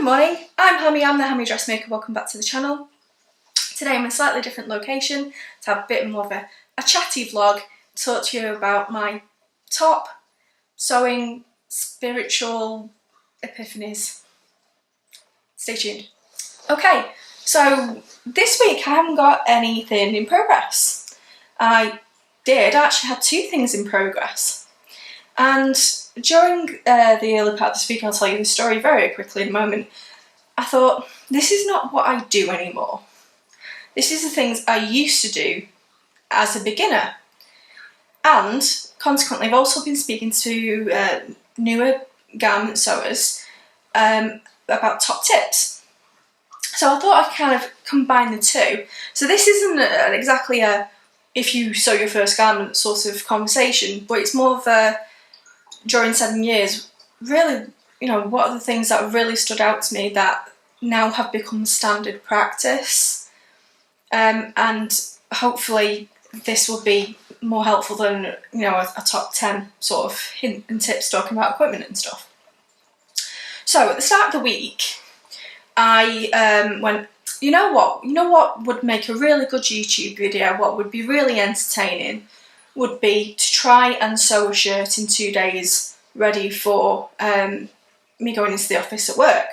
morning, I'm Hammy, I'm the Hammy Dressmaker. Welcome back to the channel. Today I'm in a slightly different location to have a bit more of a chatty vlog, to talk to you about my top sewing spiritual epiphanies. Stay tuned. Okay, so this week I haven't got anything in progress. I actually had two things in progress. And during the early part of this week, I'll tell you the story very quickly in a moment, I thought, this is not what I do anymore. This is the things I used to do as a beginner. And consequently, I've also been speaking to newer garment sewers about top tips. So I thought I'd kind of combine the two. So this isn't exactly a if you sew your first garment sort of conversation, but it's more of a during 7 years, really, what are the things that have really stood out to me that now have become standard practice? And hopefully this will be more helpful than, a top 10 sort of hint and tips talking about equipment and stuff. So at the start of the week, I went, you know what would make a really good YouTube video, what would be really entertaining, would be to try and sew a shirt in 2 days ready for me going into the office at work.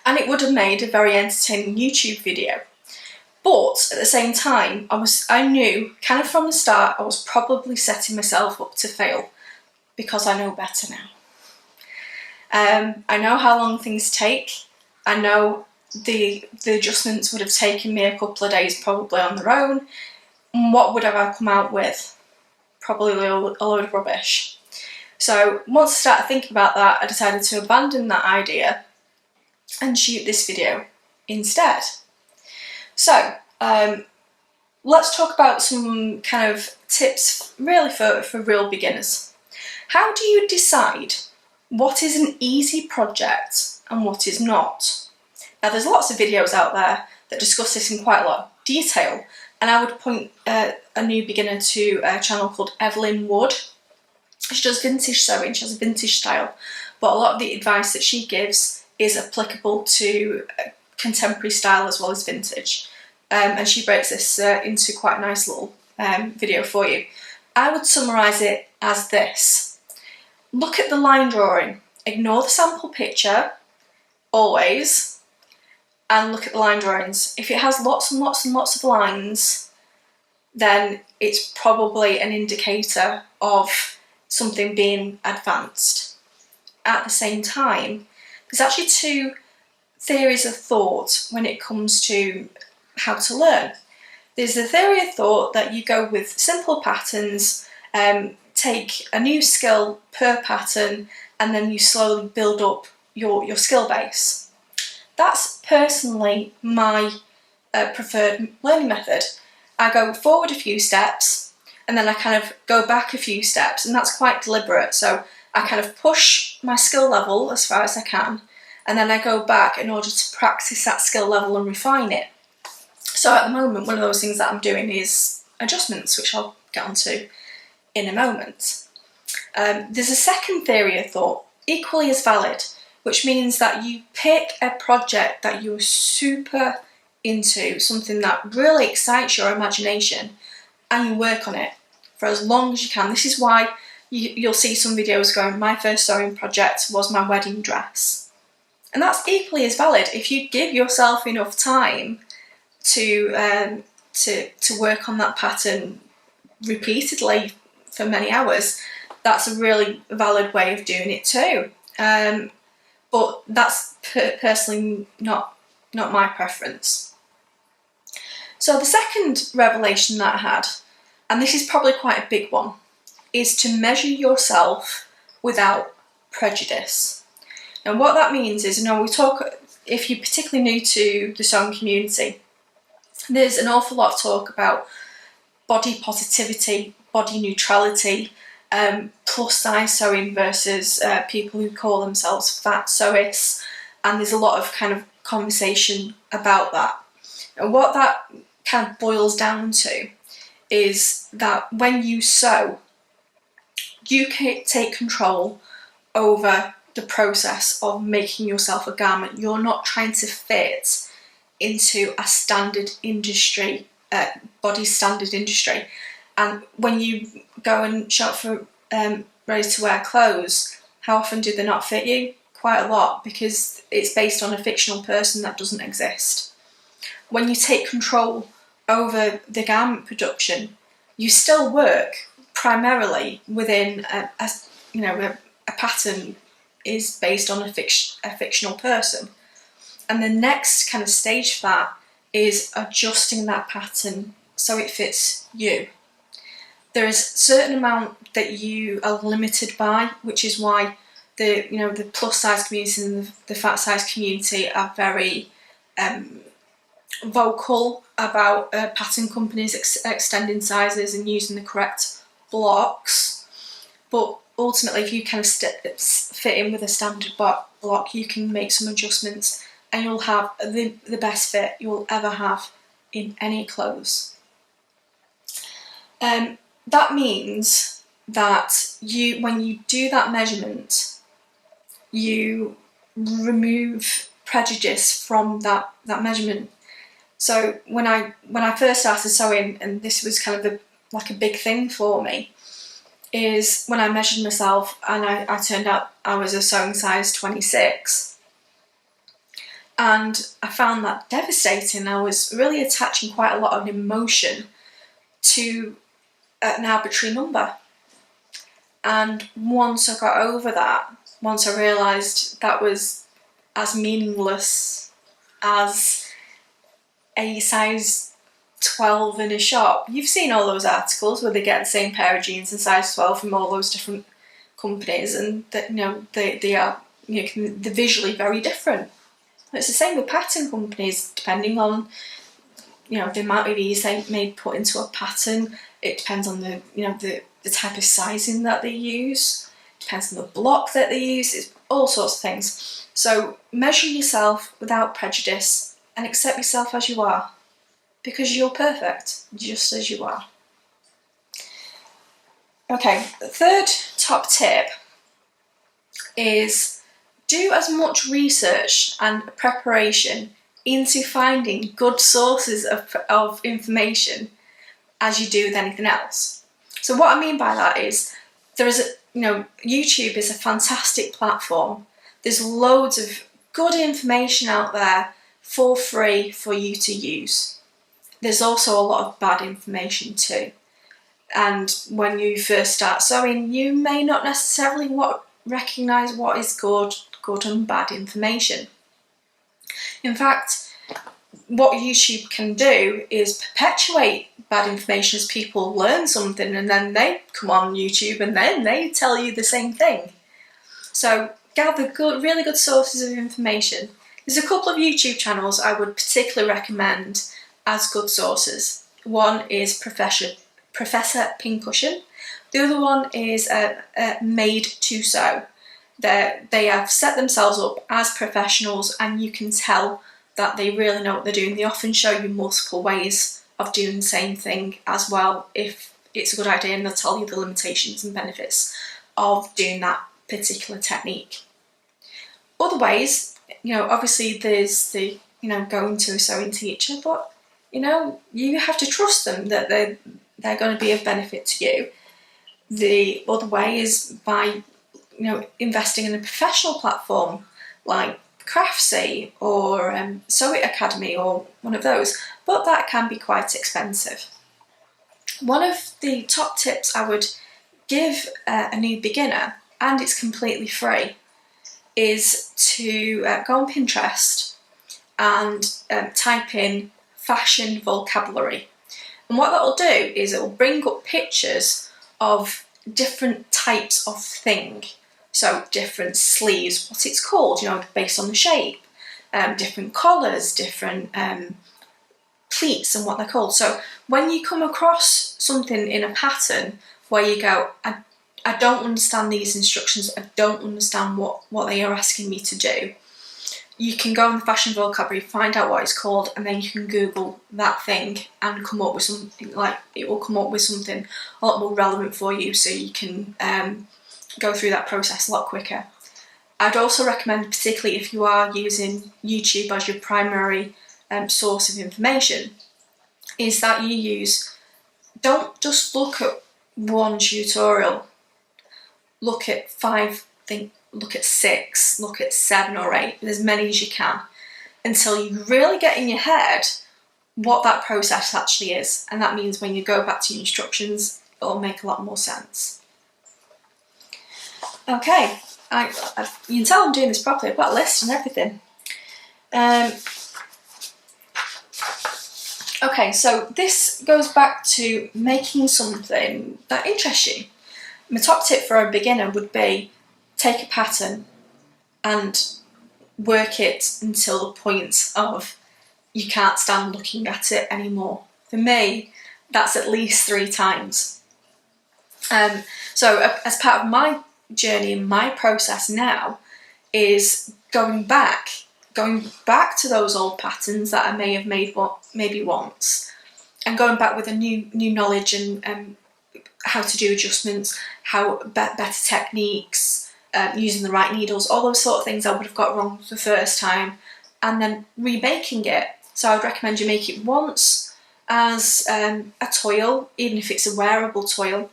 And it would have made a very entertaining YouTube video. But at the same time, I knew kind of from the start I was probably setting myself up to fail because I know better now. I know how long things take. I know the adjustments would have taken me a couple of days probably on their own. And what would have I come out with? Probably a load of rubbish. So once I started thinking about that, I decided to abandon that idea and shoot this video instead. So let's talk about some kind of tips really for real beginners. How do you decide what is an easy project and what is not? Now there's lots of videos out there that discuss this in quite a lot of detail, and I would point a new beginner to a channel called Evelyn Wood. She does vintage sewing, she has a vintage style, but a lot of the advice that she gives is applicable to contemporary style as well as vintage. And she breaks this into quite a nice little video for you. I would summarise it as this. Look at the line drawing, ignore the sample picture, always, and look at the line drawings. If it has lots and lots and lots of lines, then it's probably an indicator of something being advanced. At the same time, there's actually two theories of thought when it comes to how to learn. There's the theory of thought that you go with simple patterns, take a new skill per pattern, and then you slowly build up your skill base. That's personally my preferred learning method. I go forward a few steps and then I kind of go back a few steps, and that's quite deliberate. So I kind of push my skill level as far as I can, and then I go back in order to practice that skill level and refine it. So at the moment, one of those things that I'm doing is adjustments, which I'll get onto in a moment. There's a second theory of thought, equally as valid, which means that you pick a project that you're super into, something that really excites your imagination, and you work on it for as long as you can. This is why you'll see some videos going, my first sewing project was my wedding dress. And that's equally as valid. If you give yourself enough time to work on that pattern repeatedly for many hours, that's a really valid way of doing it too. But that's personally not my preference. So the second revelation that I had, and this is probably quite a big one, is to measure yourself without prejudice. And what that means is, we talk, if you're particularly new to the sewing community, there's an awful lot of talk about body positivity, body neutrality, plus size sewing versus people who call themselves fat sewists, and there's a lot of kind of conversation about that. And what that kind of boils down to is that when you sew, you can take control over the process of making yourself a garment. You're not trying to fit into a standard industry, body standard industry. And when you go and shop for ready-to-wear clothes, how often do they not fit you? Quite a lot, because it's based on a fictional person that doesn't exist. When you take control over the garment production, you still work primarily within a pattern is based on a fictional person. And the next kind of stage for that is adjusting that pattern so it fits you. There is a certain amount that you are limited by, which is why the plus size community and the fat size community are very vocal about pattern companies extending sizes and using the correct blocks. But ultimately, if you kind of fit in with a standard block, you can make some adjustments and you'll have the best fit you'll ever have in any clothes. That means that when you do that measurement, you remove prejudice from that measurement. So when I first started sewing, and this was kind of like a big thing for me, is when I measured myself and I turned out I was a sewing size 26. And I found that devastating. I was really attaching quite a lot of emotion to an arbitrary number. And once I got over that, once I realised that was as meaningless as a size 12 in a shop. You've seen all those articles where they get the same pair of jeans in size 12 from all those different companies, and that they are they're visually very different. It's the same with pattern companies, depending on the amount of ease they may put into a pattern. It depends on the type of sizing that they use. It depends on the block that they use. It's all sorts of things. So measure yourself without prejudice and accept yourself as you are, because you're perfect just as you are. Okay, the third top tip is do as much research and preparation into finding good sources of information as you do with anything else. So what I mean by that is YouTube is a fantastic platform. There's loads of good information out there for free for you to use. There's also a lot of bad information too. And when you first start sewing, you may not necessarily recognise what is good and bad information. In fact, what YouTube can do is perpetuate bad information as people learn something and then they come on YouTube and then they tell you the same thing. So gather really good sources of information. There's a couple of YouTube channels I would particularly recommend as good sources. One is Professor Pincushion. The other one is Made to Sew. They have set themselves up as professionals, and you can tell that they really know what they're doing. They often show you multiple ways of doing the same thing as well if it's a good idea, and they'll tell you the limitations and benefits of doing that particular technique. Other ways, obviously there's the going to a sewing teacher, but you have to trust them that they're going to be of benefit to you. The other way is by investing in a professional platform like Craftsy or Sew It Academy or one of those, but that can be quite expensive. One of the top tips I would give a new beginner, and it's completely free, is to go on Pinterest and type in fashion vocabulary. And what that'll do is it will bring up pictures of different types of thing. So different sleeves, what it's called, based on the shape, different collars, different pleats and what they're called. So when you come across something in a pattern where you go, I don't understand these instructions, I don't understand what they are asking me to do, you can go on the fashion vocabulary, find out what it's called, and then you can Google that thing and come up with something, it will come up with something a lot more relevant for you, so you can go through that process a lot quicker. I'd also recommend, particularly if you are using YouTube as your primary source of information, is that don't just look at one tutorial. Look at 5, look at 6, look at 7 or 8, as many as you can, until you really get in your head what that process actually is. And that means when you go back to your instructions, it'll make a lot more sense. Okay, you can tell I'm doing this properly. I've got a list and everything. Okay, so this goes back to making something that interests you. My top tip for a beginner would be take a pattern and work it until the point of you can't stand looking at it anymore. For me, that's at least 3 times. So as part of my journey and my process now is going back to those old patterns that I may have made maybe once, and going back with a new knowledge and how to do adjustments, better techniques, using the right needles, all those sort of things I would have got wrong the first time, and then remaking it. So I would recommend you make it once as a toil, even if it's a wearable toil.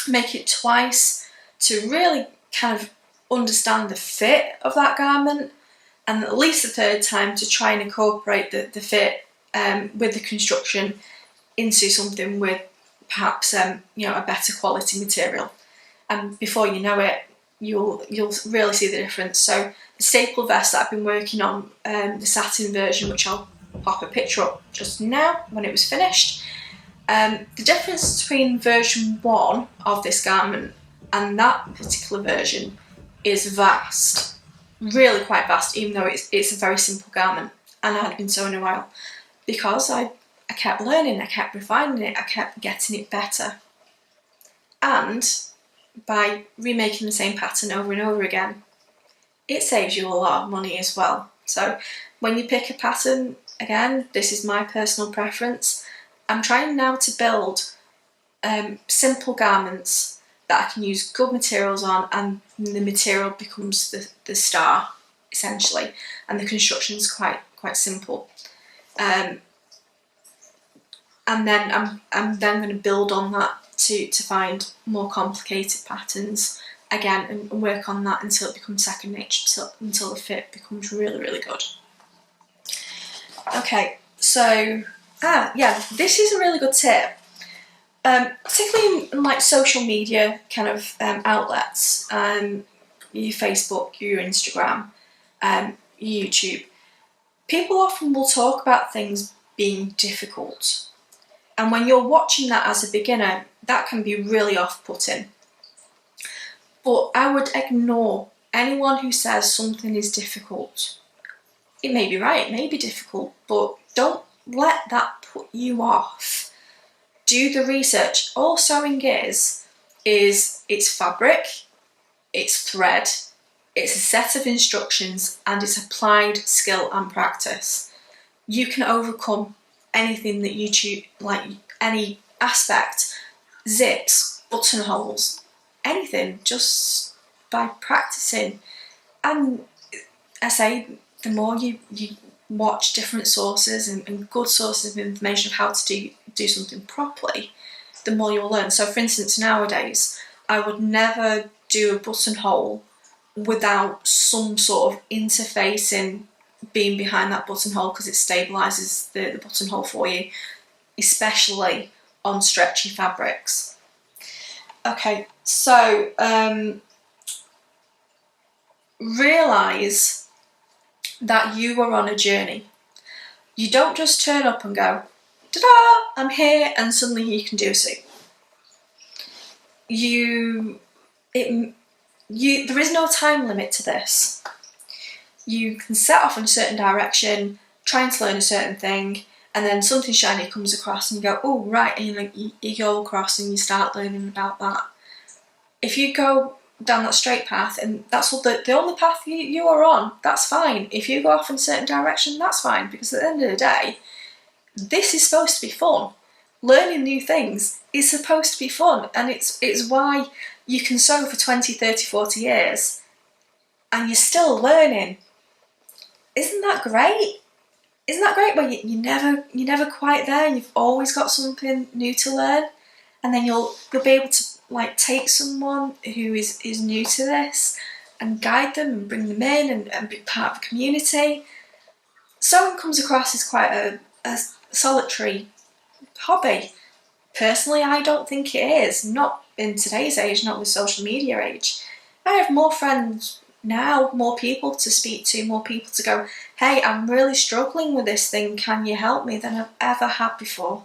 Make it twice to really kind of understand the fit of that garment, and at least the 3rd time to try and incorporate the fit with the construction into something with perhaps a better quality material. And before you know it, you'll really see the difference. So the staple vest that I've been working on, the satin version, which I'll pop a picture up just now when it was finished, the difference between version 1 of this garment and that particular version is vast, really quite vast, even though it's a very simple garment and I hadn't been sewing in a while, because I kept learning, I kept refining it, I kept getting it better. And by remaking the same pattern over and over again, it saves you a lot of money as well. So when you pick a pattern, again, this is my personal preference, I'm trying now to build simple garments that I can use good materials on, and the material becomes the star, essentially, and the construction is quite simple. And then I'm then going to build on that to find more complicated patterns again, and work on that until it becomes second nature, until the fit becomes really, really good. Okay, so this is a really good tip, particularly in like social media kind of outlets, your Facebook, your Instagram, your YouTube. People often will talk about things being difficult, and when you're watching that as a beginner, that can be really off-putting. But I would ignore anyone who says something is difficult. It may be right, it may be difficult, but don't let that put you off. Do the research. All sewing is it's fabric, it's thread, it's a set of instructions, and it's applied skill and practice. You can overcome anything that you choose, like any aspect, zips, buttonholes, anything, just by practicing. And I say, the more you watch different sources and good sources of information of how to do something properly, the more you'll learn. So for instance, nowadays, I would never do a buttonhole without some sort of interfacing being behind that buttonhole, because it stabilises the buttonhole for you, especially on stretchy fabrics. Okay, so realise that you are on a journey. You don't just turn up and go, ta-da, I'm here, and suddenly you can do a suit. There is no time limit to this. You can set off in a certain direction, trying to learn a certain thing, and then something shiny comes across and you go, oh right, and you go across and you start learning about that. If you go down that straight path, and that's all the only path you are on, that's fine. If you go off in a certain direction, that's fine, because at the end of the day, this is supposed to be fun. Learning new things is supposed to be fun, and it's why you can sew for 20, 30, 40 years and you're still learning. Isn't that great? Isn't that great where you're never quite there, and you've always got something new to learn, and then you'll be able to like take someone who is new to this and guide them and bring them in and be part of a community. Sewing comes across as quite a solitary hobby. Personally, I don't think it is. Not in today's age, not with social media age. I have more friends now, more people to speak to, more people to go, hey, I'm really struggling with this thing, can you help me, than I've ever had before.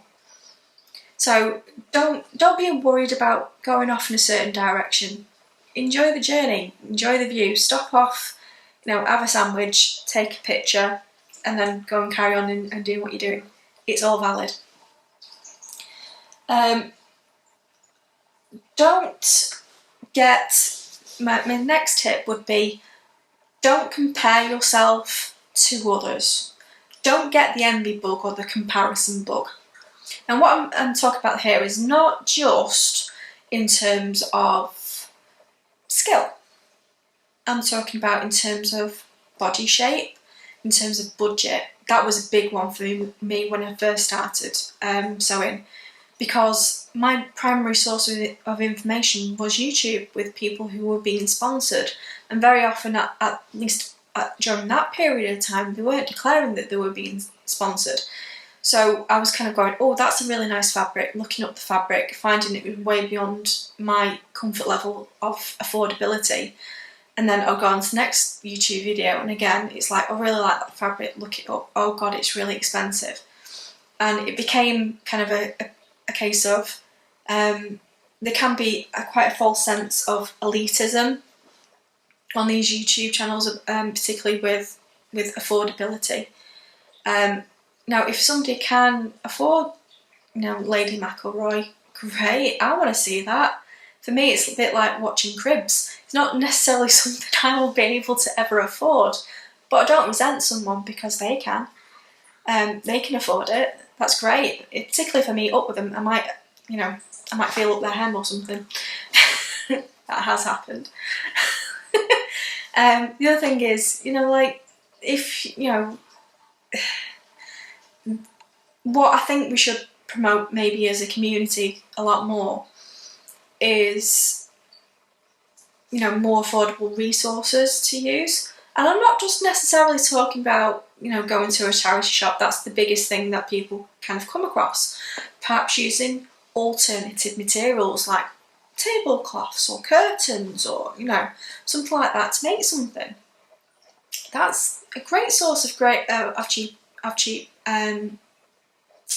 So don't be worried about going off in a certain direction. Enjoy the journey, enjoy the view, stop off, have a sandwich, take a picture, and then go and carry on and do what you're doing. It's all valid. My next tip would be, don't compare yourself to others. Don't get the envy bug or the comparison bug. And what I'm talking about here is not just in terms of skill. I'm talking about in terms of body shape, in terms of budget. That was a big one for me when I first started sewing, because my primary source of information was YouTube, with people who were being sponsored, and very often at least during that period of time they weren't declaring that they were being sponsored. So I was kind of going, oh, that's a really nice fabric, looking up the fabric, finding it was way beyond my comfort level of affordability. And then I'll go on to the next YouTube video, and again, it's like, I really like that fabric, look it up, oh god, it's really expensive. And it became kind of a case of, there can be quite a false sense of elitism on these YouTube channels, particularly with affordability. Now, if somebody can afford, Lady McElroy, great, I want to see that. For me, it's a bit like watching cribs. It's not necessarily something I will be able to ever afford, but I don't resent someone because they can. They can afford it. That's great. Particularly if I meet up with them, I might feel up their hem or something. That has happened. The other thing is, what I think we should promote maybe as a community a lot more is, more affordable resources to use. And I'm not just necessarily talking about, going to a charity shop. That's the biggest thing that people kind of come across. Perhaps using alternative materials like tablecloths or curtains or, something like that to make something. That's a great source of cheap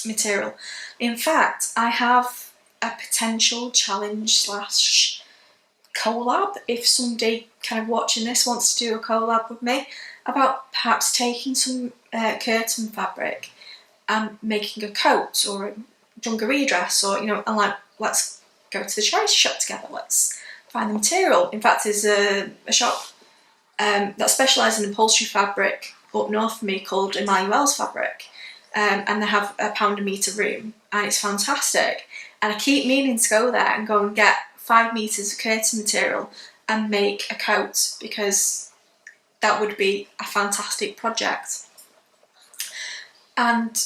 material. In fact, I have a potential challenge / collab, if somebody kind of watching this wants to do a collab with me, about perhaps taking some curtain fabric and making a coat or a dungaree dress, or and like, let's go to the charity shop together, let's find the material. In fact, there's a shop that specialises in upholstery fabric up north for me called Emmanuel's Fabric, and they have a £1 a metre room, and it's fantastic. And I keep meaning to go there and go and get 5 metres of curtain material and make a coat, because that would be a fantastic project. And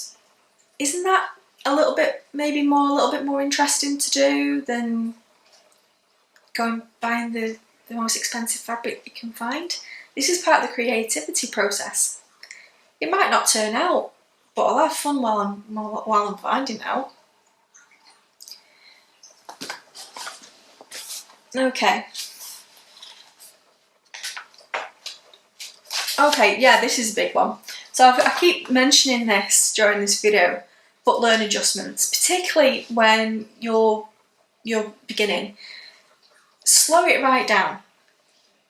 isn't that a little bit more interesting to do than buying the most expensive fabric you can find? This is part of the creativity process. It might not turn out, but I'll have fun while I'm finding out. Okay, yeah, this is a big one. So I keep mentioning this during this video, but learn adjustments, particularly when you're beginning. Slow it right down.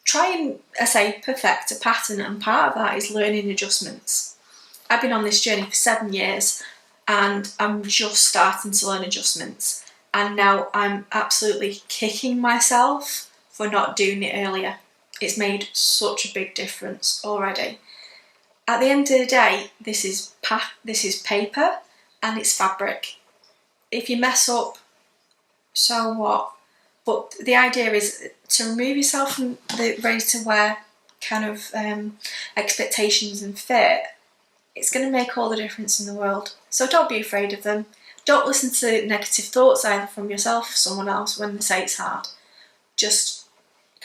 Try and, perfect a pattern, and part of that is learning adjustments. I've been on this journey for 7 years, and I'm just starting to learn adjustments. And now I'm absolutely kicking myself for not doing it earlier. It's made such a big difference already. At the end of the day, this is paper and it's fabric. If you mess up, so what? But the idea is to remove yourself from the ready-to-wear kind of expectations and fear, it's going to make all the difference in the world. So don't be afraid of them. Don't listen to negative thoughts either from yourself or someone else when they say it's hard. Just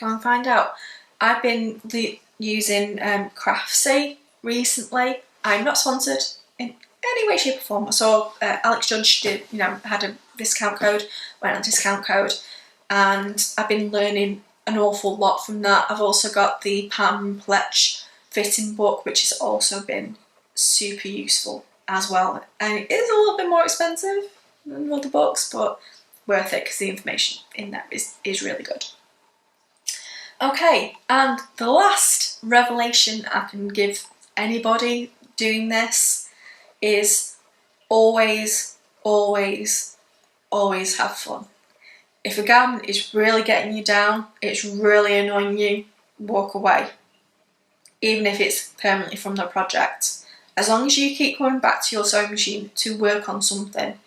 go and find out. I've been using Craftsy recently. I'm not sponsored in any way, shape or form. I saw Alex Judge did, had a discount code, went on discount code, and I've been learning an awful lot from that. I've also got the Palm Pletch fitting book, which has also been super useful as well. And it is a little bit more expensive than other books, but worth it because the information in there is really good. Okay, and the last revelation I can give anybody doing this is always, always, always have fun. If a garment is really getting you down, it's really annoying you, walk away. Even if it's permanently from the project. As long as you keep coming back to your sewing machine to work on something,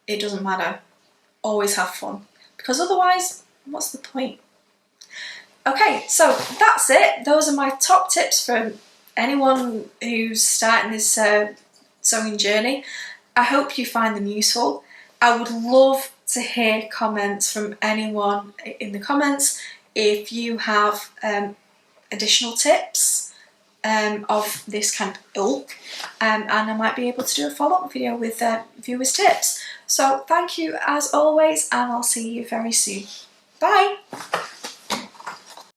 it doesn't matter. Always have fun. Because otherwise, what's the point? Okay, so that's it. Those are my top tips for anyone who's starting this sewing journey. I hope you find them useful. I would love to hear comments from anyone in the comments if you have additional tips of this kind of ilk, and I might be able to do a follow-up video with viewers' tips. So thank you as always, and I'll see you very soon. Bye!